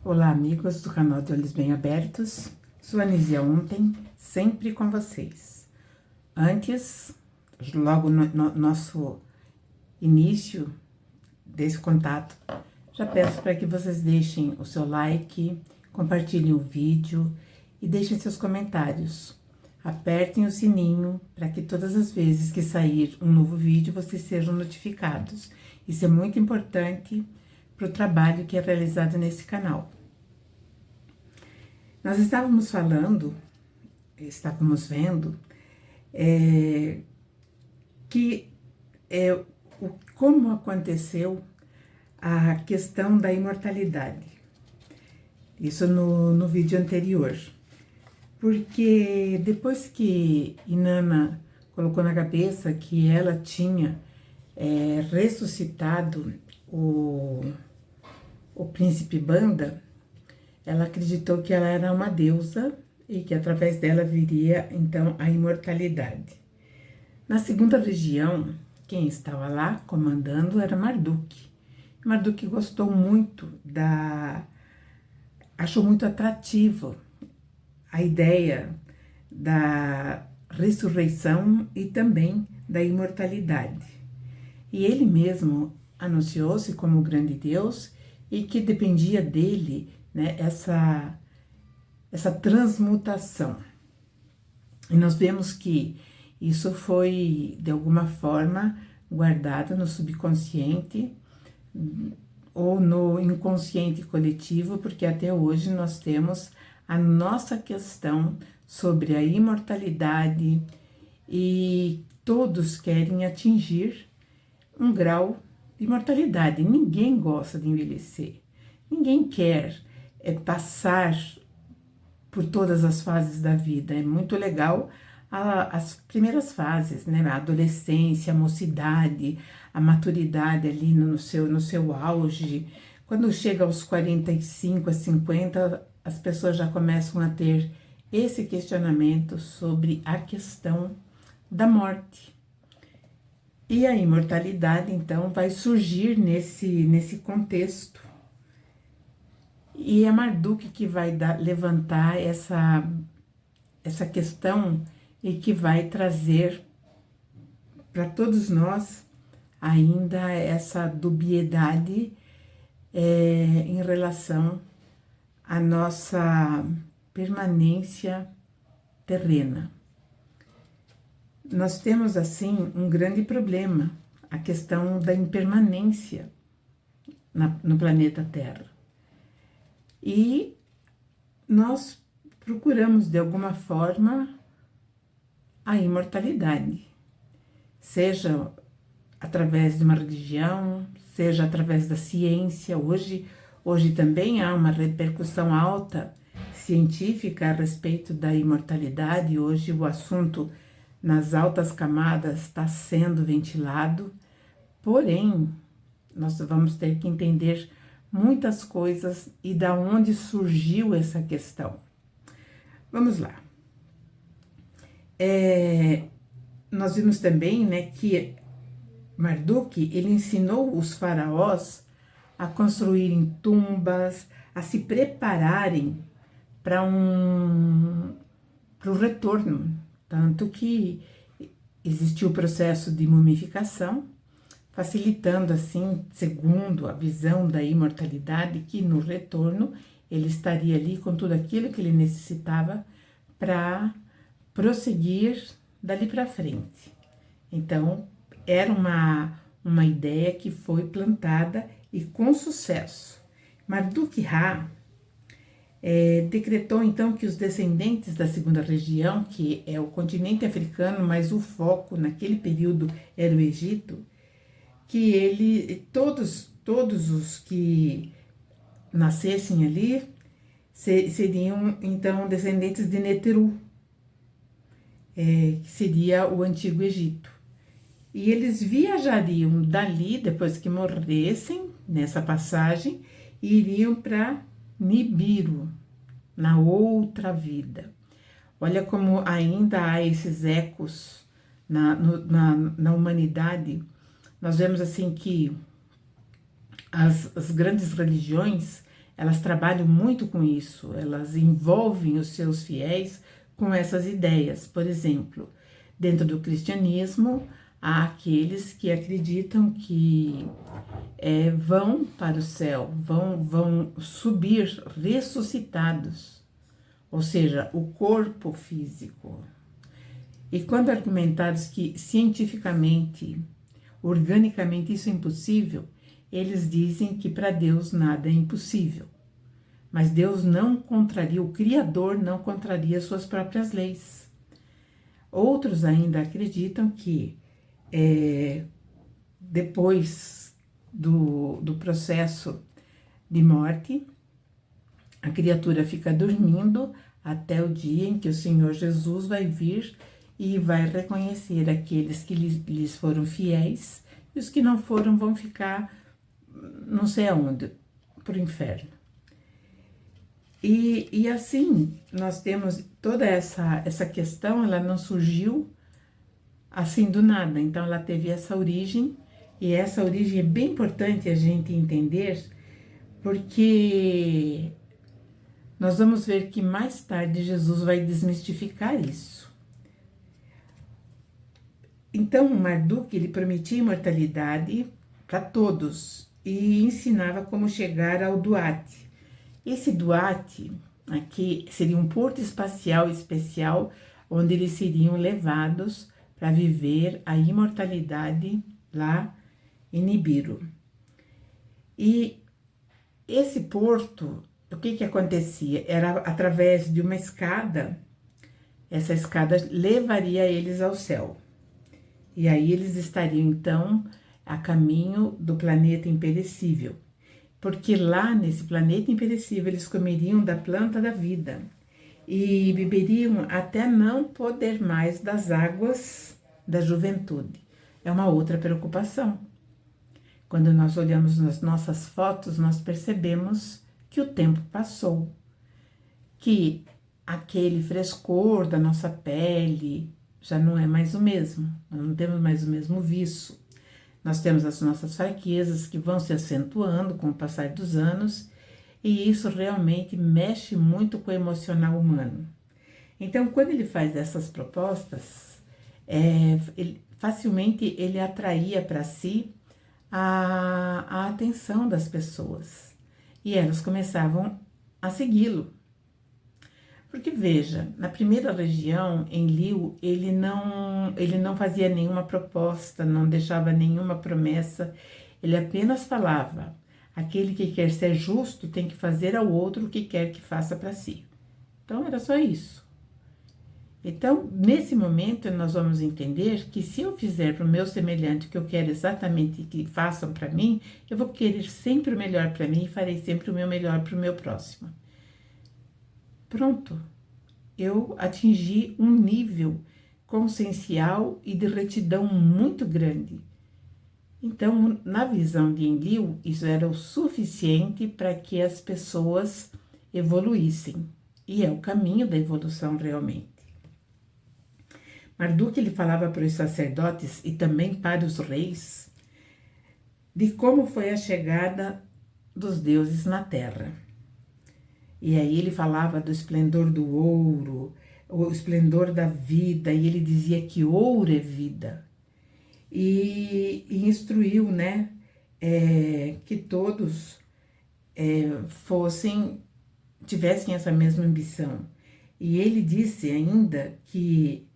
Olá, amigos do canal de Olhos Bem Abertos. Sou Anísia Ontem, sempre com vocês. Antes, logo no nosso início desse contato, já peço para que vocês deixem o seu like, compartilhem o vídeo e deixem seus comentários. Apertem o sininho para que todas as vezes que sair um novo vídeo, vocês sejam notificados. Isso é muito importante para o trabalho que é realizado nesse canal. Nós estávamos vendo como aconteceu a questão da imortalidade. Isso no vídeo anterior. Porque depois que Inanna colocou na cabeça que ela tinha ressuscitado o príncipe Banda, ela acreditou que ela era uma deusa e que através dela viria, então, a imortalidade. Na segunda região, quem estava lá comandando era Marduk. Marduk gostou muito achou muito atrativo a ideia da ressurreição e também da imortalidade. E ele mesmo anunciou-se como o grande Deus e que dependia dele, né, essa transmutação. E nós vemos que isso foi, de alguma forma, guardado no subconsciente ou no inconsciente coletivo, porque até hoje nós temos a nossa questão sobre a imortalidade e todos querem atingir um grau de imortalidade. Ninguém gosta de envelhecer, ninguém quer passar por todas as fases da vida. É muito legal as primeiras fases, né? A adolescência, a mocidade, a maturidade ali no seu auge. Quando chega aos 45, a 50, as pessoas já começam a ter esse questionamento sobre a questão da morte. E a imortalidade, então, vai surgir nesse contexto. E é Marduk que vai levantar essa questão e que vai trazer para todos nós ainda essa dubiedade em relação à nossa permanência terrena. Nós temos, assim, um grande problema, a questão da impermanência no planeta Terra. E nós procuramos, de alguma forma, a imortalidade, seja através de uma religião, seja através da ciência. Hoje também há uma repercussão alta científica a respeito da imortalidade. Hoje o assunto nas altas camadas está sendo ventilado, porém, nós vamos ter que entender muitas coisas e da onde surgiu essa questão. Vamos lá. Nós vimos também, né, que Marduk, ele ensinou os faraós a construírem tumbas, a se prepararem para o retorno. Tanto que existiu o processo de mumificação, facilitando, assim, segundo a visão da imortalidade, que no retorno ele estaria ali com tudo aquilo que ele necessitava para prosseguir dali para frente. Então, era uma ideia que foi plantada e com sucesso. Marduk-Ra decretou, então, que os descendentes da segunda região, que é o continente africano, mas o foco naquele período era o Egito, que todos os que nascessem ali seriam, então, descendentes de Neteru, que seria o Antigo Egito. E eles viajariam dali, depois que morressem, nessa passagem, e iriam para Nibiru, na outra vida. Olha como ainda há esses ecos na humanidade. Nós vemos, assim, que as grandes religiões, elas trabalham muito com isso, elas envolvem os seus fiéis com essas ideias. Por exemplo, dentro do cristianismo, há aqueles que acreditam que vão para o céu, vão subir ressuscitados, ou seja, o corpo físico. E quando argumentados que cientificamente, organicamente isso é impossível, eles dizem que para Deus nada é impossível. Mas Deus não contraria, o Criador não contraria suas próprias leis. Outros ainda acreditam que depois do processo de morte, a criatura fica dormindo até o dia em que o Senhor Jesus vai vir e vai reconhecer aqueles que lhes foram fiéis, e os que não foram vão ficar não sei aonde, para o inferno. E assim, nós temos toda essa questão, ela não surgiu assim do nada, então ela teve essa origem, e essa origem é bem importante a gente entender, porque nós vamos ver que mais tarde Jesus vai desmistificar isso. Então, Marduk, ele prometia imortalidade para todos e ensinava como chegar ao Duat. Esse Duat aqui seria um porto espacial especial onde eles seriam levados para viver a imortalidade lá em Nibiru. E esse porto, o que acontecia? Era através de uma escada, essa escada levaria eles ao céu. E aí eles estariam, então, a caminho do planeta imperecível. Porque lá, nesse planeta imperecível, eles comeriam da planta da vida e beberiam até não poder mais das águas da juventude. É uma outra preocupação. Quando nós olhamos nas nossas fotos, nós percebemos que o tempo passou, que aquele frescor da nossa pele já não é mais o mesmo, nós não temos mais o mesmo viço. Nós temos as nossas fraquezas que vão se acentuando com o passar dos anos, e isso realmente mexe muito com o emocional humano. Então, quando ele faz essas propostas, facilmente ele atraía para si a atenção das pessoas, e elas começavam a segui-lo. Porque veja, na primeira região, Enlil, ele não fazia nenhuma proposta, não deixava nenhuma promessa, ele apenas falava: aquele que quer ser justo tem que fazer ao outro o que quer que faça para si. Então era só isso. Então, nesse momento, nós vamos entender que se eu fizer para o meu semelhante o que eu quero exatamente que façam para mim, eu vou querer sempre o melhor para mim e farei sempre o meu melhor para o meu próximo. Pronto, eu atingi um nível consciencial e de retidão muito grande. Então, na visão de Enlil, isso era o suficiente para que as pessoas evoluíssem. E é o caminho da evolução realmente. Marduk, ele falava para os sacerdotes e também para os reis de como foi a chegada dos deuses na terra. E aí ele falava do esplendor do ouro, o esplendor da vida, e ele dizia que ouro é vida. E instruiu, né, que todos tivessem essa mesma ambição. E ele disse ainda que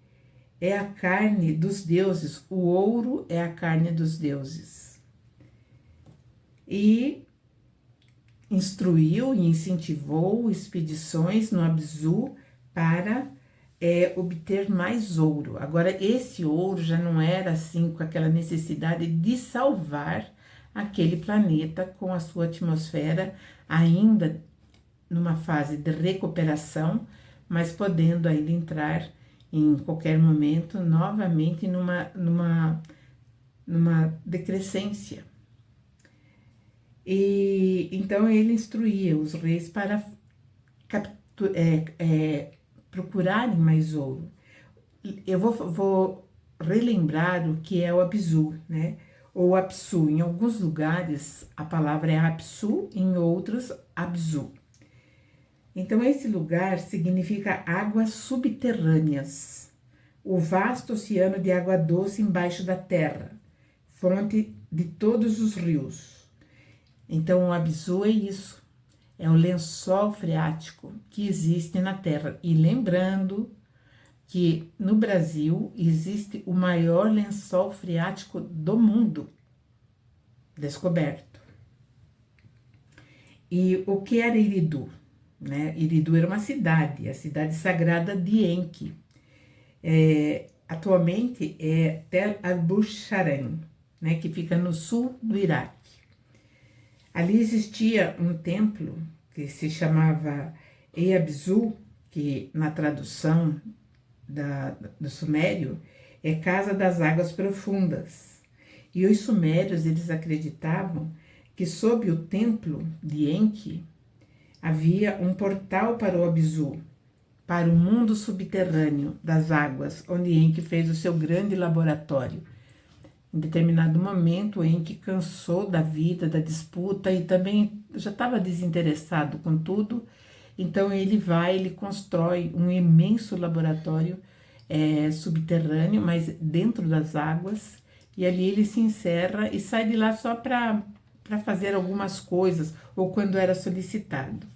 é a carne dos deuses, o ouro é a carne dos deuses. E instruiu e incentivou expedições no Abzu para obter mais ouro. Agora, esse ouro já não era assim com aquela necessidade de salvar aquele planeta com a sua atmosfera ainda numa fase de recuperação, mas podendo ainda entrar em qualquer momento novamente numa decrescência. E então ele instruía os reis para procurarem mais ouro. Eu vou relembrar o que é o Abzu, né? ou Apsu. Em alguns lugares a palavra é Apsu, em outros Abzu. Então esse lugar significa águas subterrâneas, o vasto oceano de água doce embaixo da terra, fonte de todos os rios. Então o Abzu é isso, é o lençol freático que existe na terra. E lembrando que no Brasil existe o maior lençol freático do mundo descoberto. E o que era Eridu? Né? Eridu era uma cidade, a cidade sagrada de Enki. Atualmente é Tel Abu-Sharan, né? Que fica no sul do Iraque. Ali existia um templo que se chamava Eabzu, que na tradução do sumério é Casa das Águas Profundas. E os sumérios, eles acreditavam que sob o templo de Enki havia um portal para o Abzu, para o mundo subterrâneo das águas, onde Enki fez o seu grande laboratório. Em determinado momento, Enki cansou da vida, da disputa e também já estava desinteressado com tudo. Então ele constrói um imenso laboratório subterrâneo, mas dentro das águas, e ali ele se encerra e sai de lá só para fazer algumas coisas, ou quando era solicitado.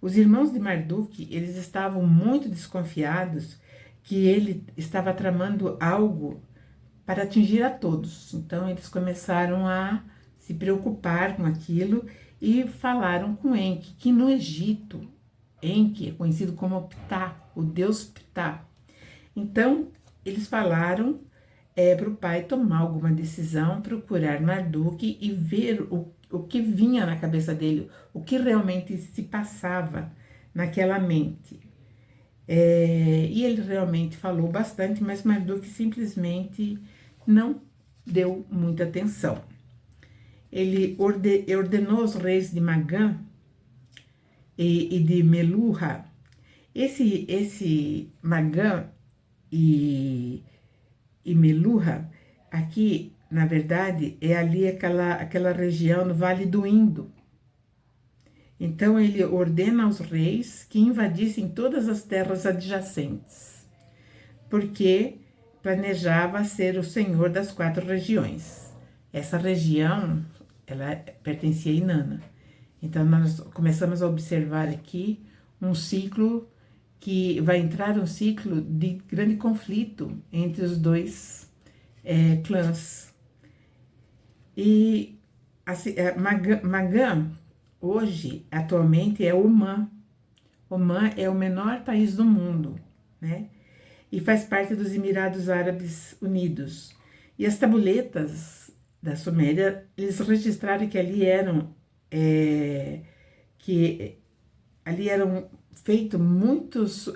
Os irmãos de Marduk, eles estavam muito desconfiados que ele estava tramando algo para atingir a todos. Então eles começaram a se preocupar com aquilo e falaram com Enki, que no Egito, Enki é conhecido como Ptah, o deus Ptah. Então eles falaram para o pai tomar alguma decisão, procurar Marduk e ver o que vinha na cabeça dele, o que realmente se passava naquela mente. E ele realmente falou bastante, mas Marduk simplesmente não deu muita atenção. Ele ordenou os reis de Magã e de Meluha. Esse Magã e Meluha, aqui, na verdade, é ali aquela região no Vale do Indo. Então, ele ordena aos reis que invadissem todas as terras adjacentes, porque planejava ser o senhor das 4 regiões. Essa região, ela pertencia a Inanna. Então, nós começamos a observar aqui um ciclo que vai entrar um ciclo de grande conflito entre os dois clãs. E assim, Magã, hoje, atualmente, é Omã. Omã é o menor país do mundo, né? E faz parte dos Emirados Árabes Unidos. E as tabuletas da Suméria, eles registraram que ali eram feitos muitos,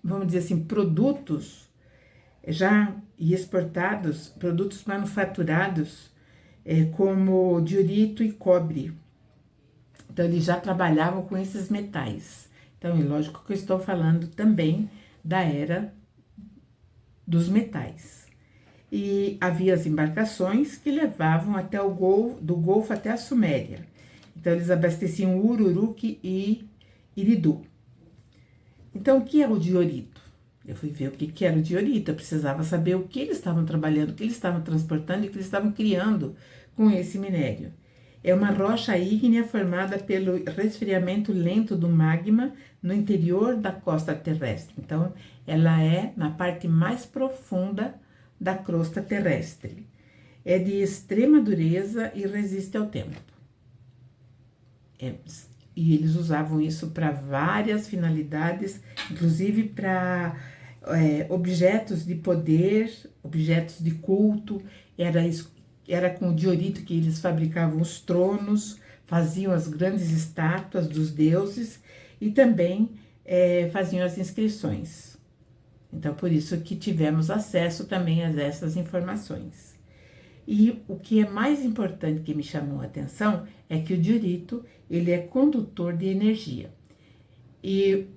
vamos dizer assim, produtos já exportados, produtos manufaturados, como diorito e cobre. Então, eles já trabalhavam com esses metais. Então, é lógico que eu estou falando também da era dos metais. E havia as embarcações que levavam até do Golfo até a Suméria. Então, eles abasteciam Ururuk e Eridu. Então, o que é o diorito? Eu fui ver o que era o diorito, eu precisava saber o que eles estavam trabalhando, o que eles estavam transportando e o que eles estavam criando com esse minério. É uma rocha ígnea formada pelo resfriamento lento do magma no interior da costa terrestre. Então, ela é na parte mais profunda da crosta terrestre. É de extrema dureza e resiste ao tempo. E eles usavam isso para várias finalidades, inclusive para objetos de poder, objetos de culto. Era com o diorito que eles fabricavam os tronos, faziam as grandes estátuas dos deuses e também faziam as inscrições. Então, por isso que tivemos acesso também a essas informações. E o que é mais importante que me chamou a atenção é que o diorito, ele é condutor de energia. E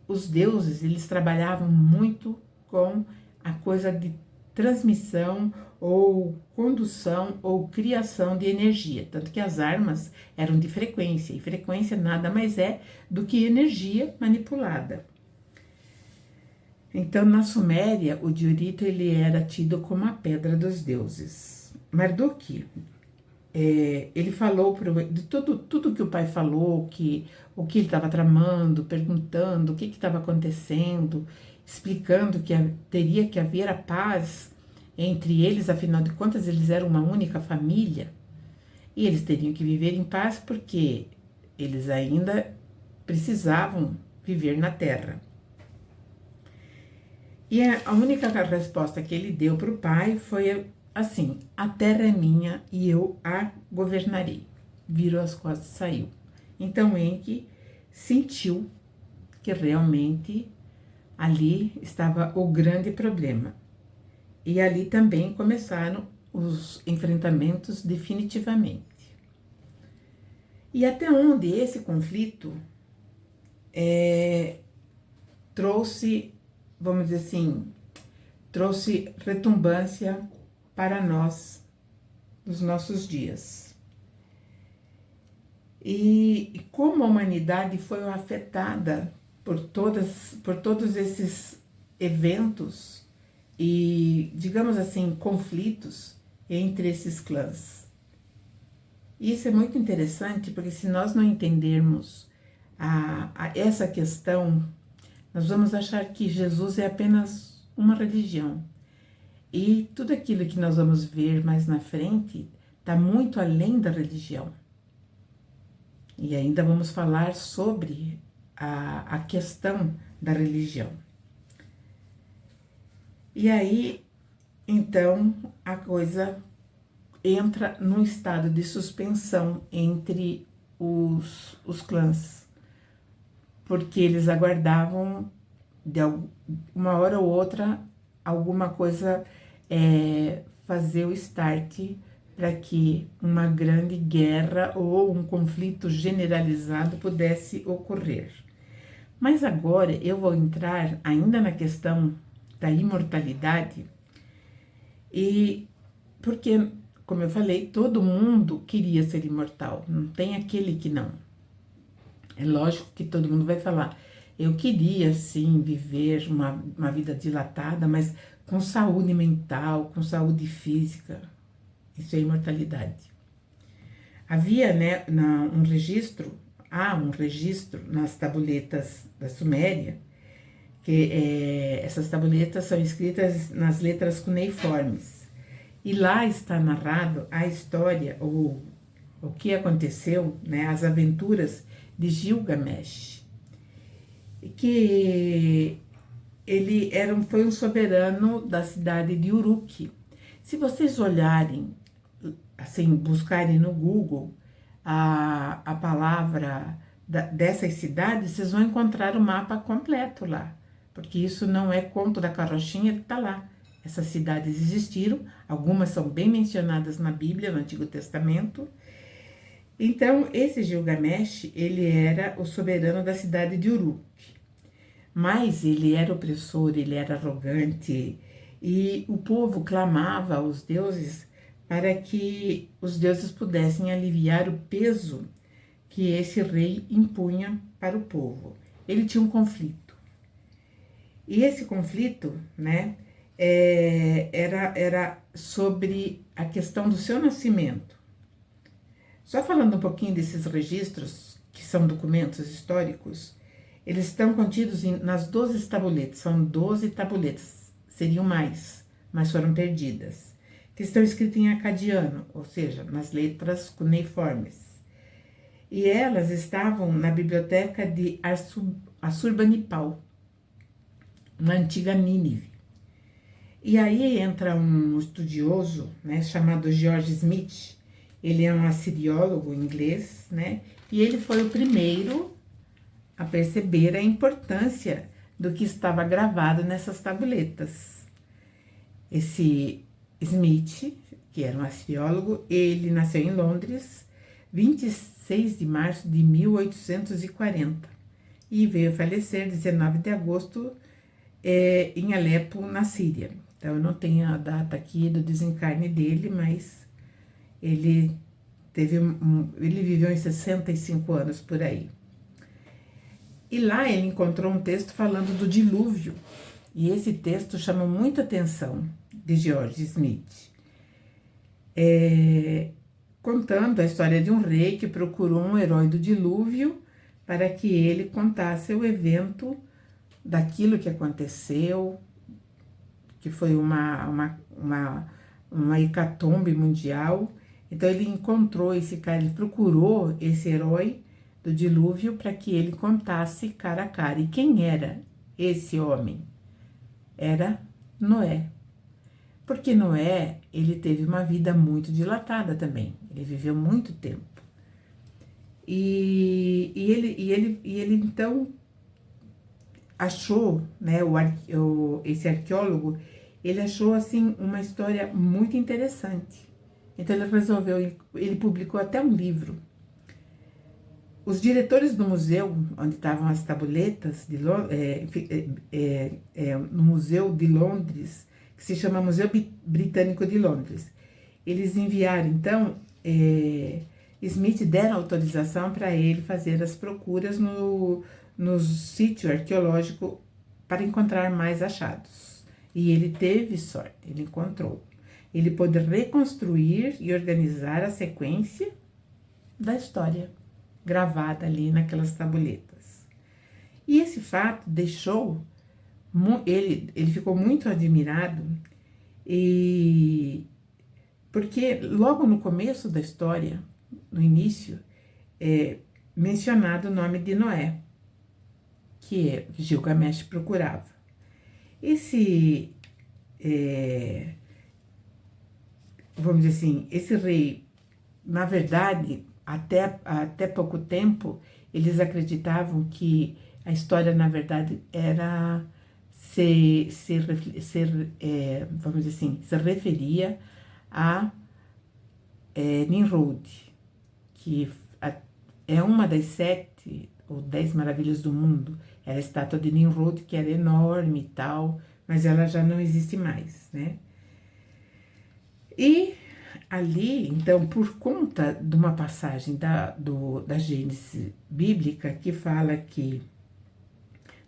os deuses, eles trabalhavam muito com a coisa de transmissão ou condução ou criação de energia, tanto que as armas eram de frequência, e frequência nada mais é do que energia manipulada. Então, na Suméria, o diorito ele era tido como a pedra dos deuses. Marduk, ele falou de tudo que o pai falou, o que ele estava tramando, perguntando o que estava acontecendo, explicando que teria que haver a paz entre eles, afinal de contas, eles eram uma única família, e eles teriam que viver em paz porque eles ainda precisavam viver na terra. E a única resposta que ele deu para o pai foi assim: a terra é minha e eu a governarei. Virou as costas e saiu. Então Enki sentiu que realmente ali estava o grande problema. E ali também começaram os enfrentamentos definitivamente. E até onde esse conflito trouxe, vamos dizer assim, trouxe retumbância para nós nos nossos dias. E como a humanidade foi afetada por todos esses eventos e, digamos assim, conflitos entre esses clãs. Isso é muito interessante, porque se nós não entendermos essa questão, nós vamos achar que Jesus é apenas uma religião. E tudo aquilo que nós vamos ver mais na frente está muito além da religião. E ainda vamos falar sobre a questão da religião. E aí, então, a coisa entra num estado de suspensão entre os clãs, porque eles aguardavam de uma hora ou outra alguma coisa fazer o start para que uma grande guerra ou um conflito generalizado pudesse ocorrer. Mas agora eu vou entrar ainda na questão da imortalidade, e porque, como eu falei, todo mundo queria ser imortal, não tem aquele que não. É lógico que todo mundo vai falar, eu queria sim viver uma vida dilatada, mas com saúde mental, com saúde física. Isso é imortalidade. Havia, né, um registro nas tabuletas da Suméria, que essas tabuletas são escritas nas letras cuneiformes. E lá está narrado a história, o que aconteceu, né, as aventuras de Gilgamesh, que ele foi um soberano da cidade de Uruk. Se vocês olharem, assim, buscarem no Google a palavra dessas cidades, vocês vão encontrar o mapa completo lá, porque isso não é conto da carrochinha, está lá. Essas cidades existiram, algumas são bem mencionadas na Bíblia, no Antigo Testamento. Então, esse Gilgamesh, ele era o soberano da cidade de Uruk. Mas ele era opressor, ele era arrogante, e o povo clamava aos deuses para que os deuses pudessem aliviar o peso que esse rei impunha para o povo. Ele tinha um conflito. E esse conflito, né, era sobre a questão do seu nascimento. Só falando um pouquinho desses registros, que são documentos históricos, eles estão contidos nas 12 tabuletas, são 12 tabuletas, seriam mais, mas foram perdidas, que estão escritas em acadiano, ou seja, nas letras cuneiformes. E elas estavam na biblioteca de Assurbanipal, na antiga Nínive. E aí entra um estudioso, né, chamado George Smith. Ele é um assiriólogo inglês, né, e ele foi o primeiro a perceber a importância do que estava gravado nessas tabuletas. Esse Smith, que era um assiriólogo, ele nasceu em Londres, 26 de março de 1840, e veio a falecer 19 de agosto em Alepo, na Síria, Então, eu não tenho a data aqui do desencarne dele, mas ele ele viveu em 65 anos por aí. E lá ele encontrou um texto falando do dilúvio. E esse texto chamou muita atenção de George Smith. Contando a história de um rei que procurou um herói do dilúvio para que ele contasse o evento daquilo que aconteceu, que foi uma hecatombe mundial. Então ele encontrou esse cara, ele procurou esse herói do dilúvio para que ele contasse cara a cara. E quem era esse homem? Era Noé. Porque Noé, ele teve uma vida muito dilatada também. Ele viveu muito tempo. E ele então achou, né, esse arqueólogo, ele achou assim uma história muito interessante. Então ele publicou até um livro. Os diretores do museu, onde estavam as tabuletas, no Museu de Londres, que se chama Museu Britânico de Londres, eles enviaram, então, Smith deram autorização para ele fazer as procuras no sítio arqueológico para encontrar mais achados. E ele teve sorte, ele encontrou. Ele pôde reconstruir e organizar a sequência da história gravada ali naquelas tabuletas. E esse fato deixou, ele ficou muito admirado, porque logo no começo da história, no início, é mencionado o nome de Noé, que Gilgamesh procurava. Vamos dizer assim, esse rei, na verdade, até pouco tempo, eles acreditavam que a história, na verdade, era vamos dizer assim, se referia a Nimrod, que é uma das 7 ou 10 maravilhas do mundo. Era a estátua de Nimrod, que era enorme e tal, mas ela já não existe mais, né? E ali, então, por conta de uma passagem da Gênesis bíblica, que fala que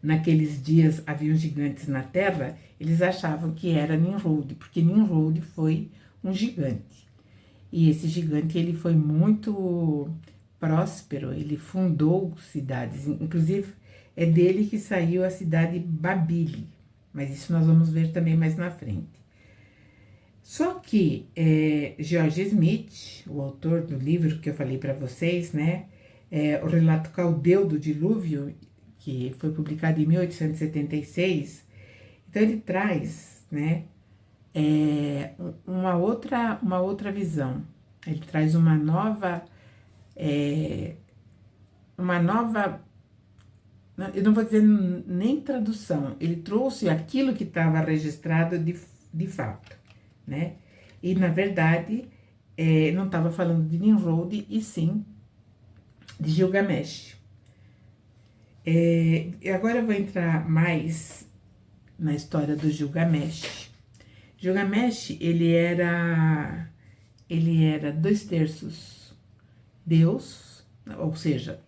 naqueles dias haviam gigantes na terra, eles achavam que era Nimrod, porque Nimrod foi um gigante. E esse gigante, ele foi muito próspero, ele fundou cidades, inclusive é dele que saiu a cidade Babile, mas isso nós vamos ver também mais na frente. Só que George Smith, o autor do livro que eu falei para vocês, né, o Relato Caldeu do Dilúvio, que foi publicado em 1876, então ele traz, né, uma outra visão. Ele traz uma nova, eu não vou dizer nem tradução, ele trouxe aquilo que estava registrado de fato, né? E, na verdade, não estava falando de Nimrod, e sim de Gilgamesh. Agora eu vou entrar mais na história do Gilgamesh. Gilgamesh, ele era 2/3 Deus, ou seja,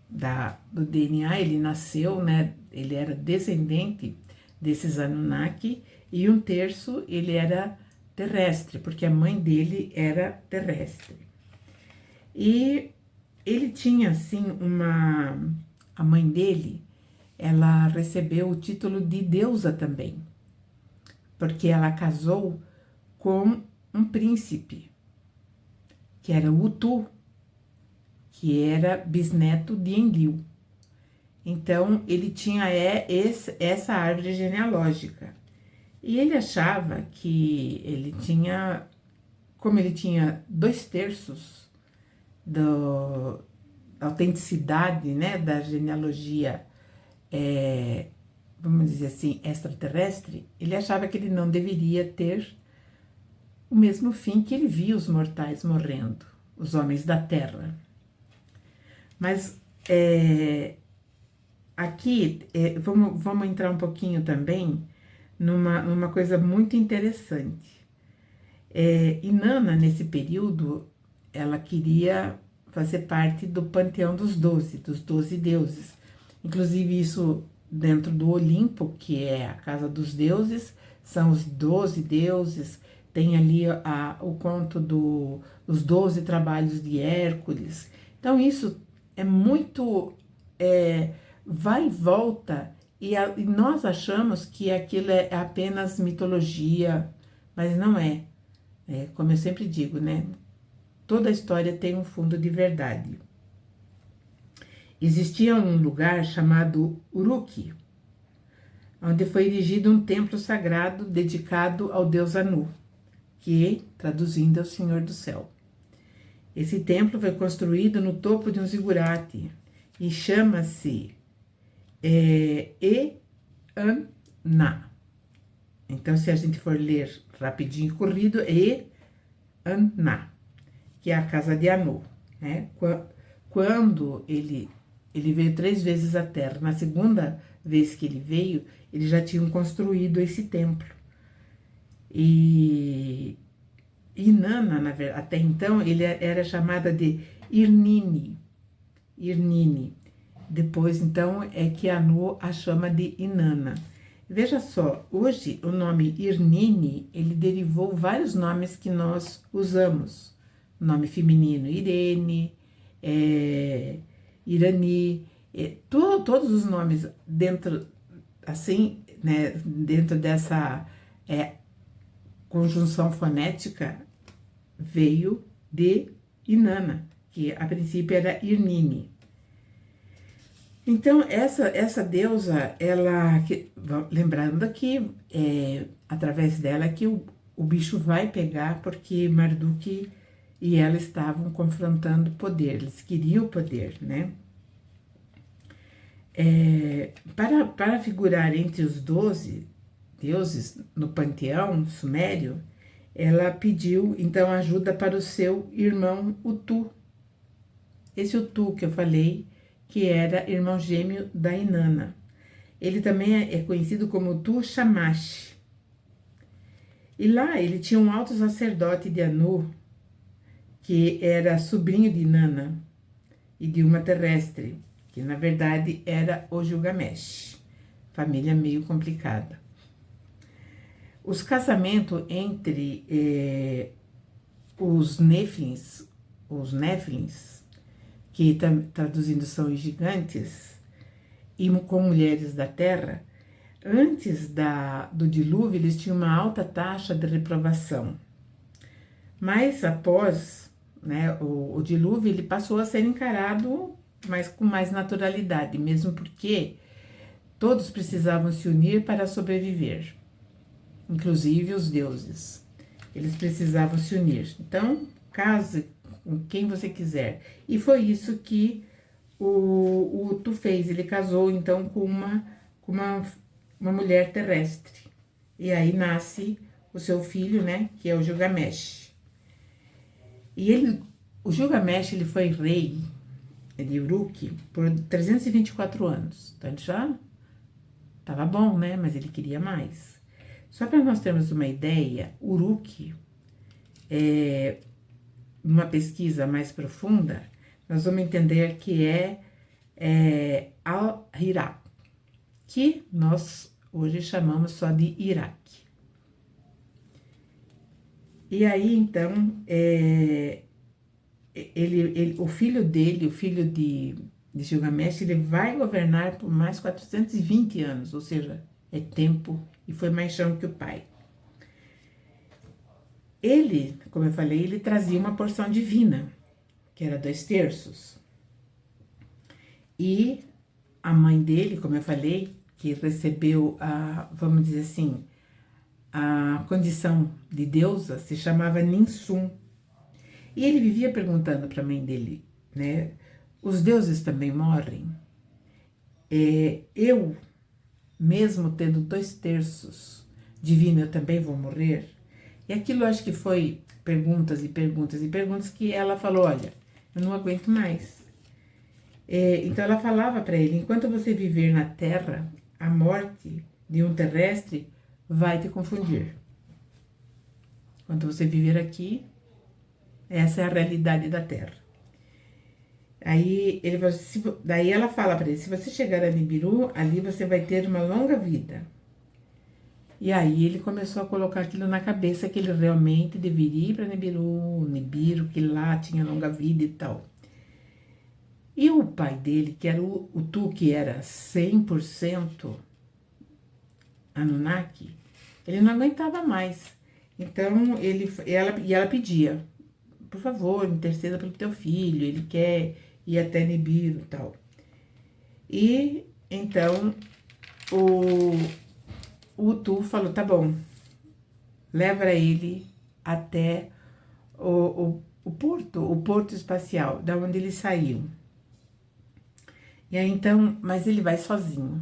do DNA, ele nasceu, né? Ele era descendente desses Anunnaki, e 1/3 ele era terrestre, porque a mãe dele era terrestre. E ele tinha, assim, a mãe dele, ela recebeu o título de deusa também, porque ela casou com um príncipe, que era Utu, que era bisneto de Enlil. Então, ele tinha essa árvore genealógica. E ele achava que ele tinha, como ele tinha 2/3 da autenticidade, né, da genealogia, vamos dizer assim, extraterrestre, ele achava que ele não deveria ter o mesmo fim que ele via os mortais morrendo, os homens da Terra. Mas aqui, vamos entrar um pouquinho também numa coisa muito interessante. Inanna, nesse período, ela queria fazer parte do panteão dos 12 deuses. Inclusive, isso dentro do Olimpo, que é a casa dos deuses, são os 12 deuses, tem ali o conto dos 12 trabalhos de Hércules. Então, isso é muito vai e volta, e nós achamos que aquilo é apenas mitologia, mas não é. Como eu sempre digo, né? Toda história tem um fundo de verdade. Existia um lugar chamado Uruk, onde foi erigido um templo sagrado dedicado ao deus Anu, que, traduzindo, é o Senhor do Céu. Esse templo foi construído no topo de um zigurate e chama-se Eanna. Então, se a gente for ler rapidinho corrido, Eanna, que é a casa de Anu, né? Quando ele veio 3 vezes à Terra, na segunda vez que ele veio, eles já tinham construído esse templo. E Inanna, na verdade, até então, ele era chamada de Irnine. Depois, então, é que Anu a chama de Inanna. Veja só, hoje o nome Irnine, ele derivou vários nomes que nós usamos. Nome feminino, Irene, Irani, todos os nomes dentro, assim, né, dentro dessa conjunção fonética, veio de Inanna, que a princípio era Irnine. Então, essa deusa, lembrando que através dela que o bicho vai pegar, porque Marduk e ela estavam confrontando poder, eles queriam o poder, né? Para figurar entre os 12 deuses no panteão sumério, ela pediu, então, ajuda para o seu irmão Utu. Esse Utu que eu falei, que era irmão gêmeo da Inanna. Ele também é conhecido como Utu Shamash. E lá ele tinha um alto sacerdote de Anu, que era sobrinho de Inanna e de uma terrestre, que na verdade era o Gilgamesh. Família meio complicada. Os casamentos entre os Néfilins, que traduzindo são os gigantes, e com mulheres da terra, antes do dilúvio, eles tinham uma alta taxa de reprovação. Mas após, né, o dilúvio, ele passou a ser encarado com mais naturalidade, mesmo porque todos precisavam se unir para sobreviver, inclusive os deuses. Eles precisavam se unir. Então, case com quem você quiser. E foi isso que o Utu fez. Ele casou, então, com uma mulher terrestre. E aí nasce o seu filho, né, que é o Gilgamesh. E o Gilgamesh, ele foi rei de Uruk por 324 anos. Então, ele já estava bom, né, mas ele queria mais. Só para nós termos uma ideia, Uruk, numa pesquisa mais profunda, nós vamos entender que é Al-Hirak, que nós hoje chamamos só de Iraque. E aí, então, o filho dele, o filho de Gilgamesh, ele vai governar por mais 420 anos, ou seja, é tempo, e foi mais chão que o pai. Ele, como eu falei, ele trazia uma porção divina, que era 2/3. E a mãe dele, como eu falei, que recebeu vamos dizer assim, a condição de deusa, se chamava Ninsum. E ele vivia perguntando para a mãe dele, né, os deuses também morrem? Eu, mesmo tendo 2/3 divino, eu também vou morrer? E aquilo acho que foi perguntas e perguntas e perguntas que ela falou, olha, eu não aguento mais. Então ela falava para ele, enquanto você viver na Terra, a morte de um terrestre vai te confundir. Enquanto você viver aqui, essa é a realidade da Terra. Aí ele daí ela fala para ele: se você chegar a Nibiru, ali você vai ter uma longa vida. E aí ele começou a colocar aquilo na cabeça que ele realmente deveria ir para Nibiru, que lá tinha longa vida e tal. E o pai dele, que era o Tu, que era 100% Anunnaki, ele não aguentava mais. Então ela pedia: por favor, interceda pelo teu filho, ele quer ir até Nibiru e tal. E então o Tu falou: tá bom, leva ele até o porto espacial, da onde ele saiu. E aí então, mas ele vai sozinho.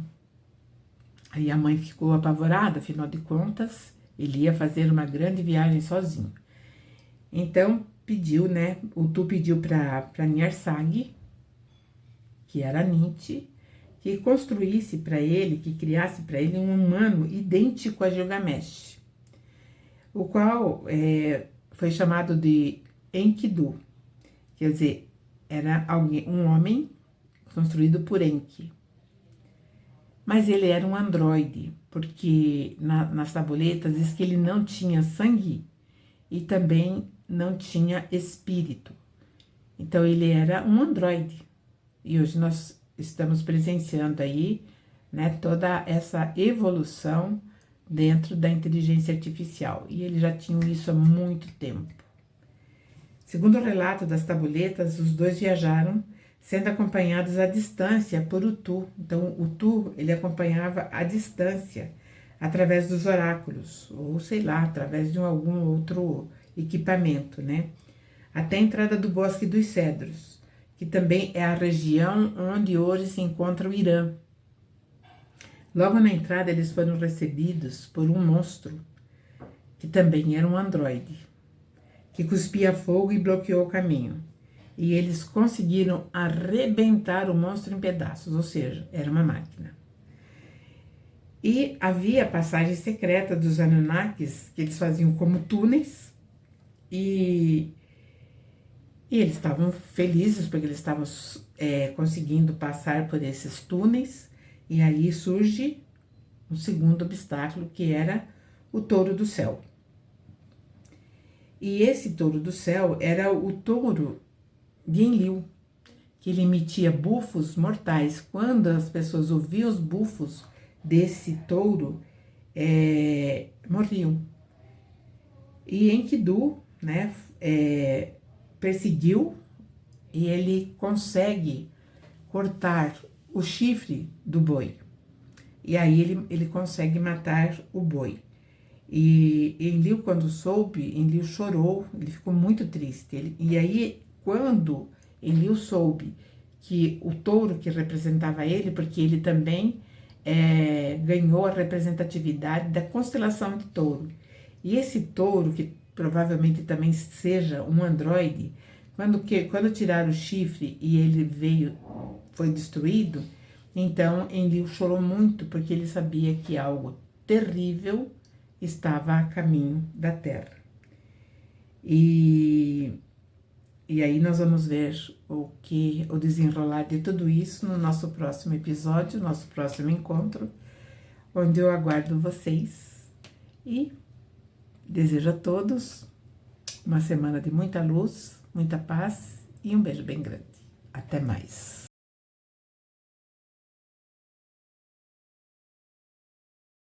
Aí a mãe ficou apavorada, afinal de contas, ele ia fazer uma grande viagem sozinho. Então pediu, né? O Tu pediu para Nyarsag, que era Ninti, que construísse para ele, que criasse para ele um humano idêntico a Gilgamesh, o qual foi chamado de Enkidu, quer dizer, era um homem construído por Enki. Mas ele era um androide, porque nas tabuletas diz que ele não tinha sangue e também não tinha espírito. Então ele era um androide. E hoje nós estamos presenciando aí, né, toda essa evolução dentro da inteligência artificial. E eles já tinham isso há muito tempo. Segundo o relato das tabuletas, os dois viajaram sendo acompanhados à distância por o Tu. Então, o Tu, ele acompanhava à distância, através dos oráculos, ou sei lá, através de algum outro equipamento, né? Até a entrada do Bosque dos Cedros, que também é a região onde hoje se encontra o Irã. Logo na entrada, eles foram recebidos por um monstro, que também era um androide, que cuspia fogo e bloqueou o caminho. E eles conseguiram arrebentar o monstro em pedaços, ou seja, era uma máquina. E havia passagem secreta dos Anunnakis, que eles faziam como túneis, e eles estavam felizes porque eles estavam conseguindo passar por esses túneis, e aí surge um segundo obstáculo, que era o touro do céu. E esse touro do céu era o touro de Enlil, que ele emitia bufos mortais. Quando as pessoas ouviam os bufos desse touro, morriam. E Enkidu, né, perseguiu, e ele consegue cortar o chifre do boi. E aí ele consegue matar o boi. E Enlil, quando soube, Enlil chorou, ele ficou muito triste. E aí, quando Enlil soube que o touro que representava ele, porque ele também ganhou a representatividade da constelação de touro. E esse touro, que provavelmente também seja um androide, quando tiraram o chifre e ele foi destruído, então Enlil chorou muito, porque ele sabia que algo terrível estava a caminho da Terra. E aí nós vamos ver o desenrolar de tudo isso no nosso próximo episódio, nosso próximo encontro, onde eu aguardo vocês e desejo a todos uma semana de muita luz, muita paz e um beijo bem grande. Até mais.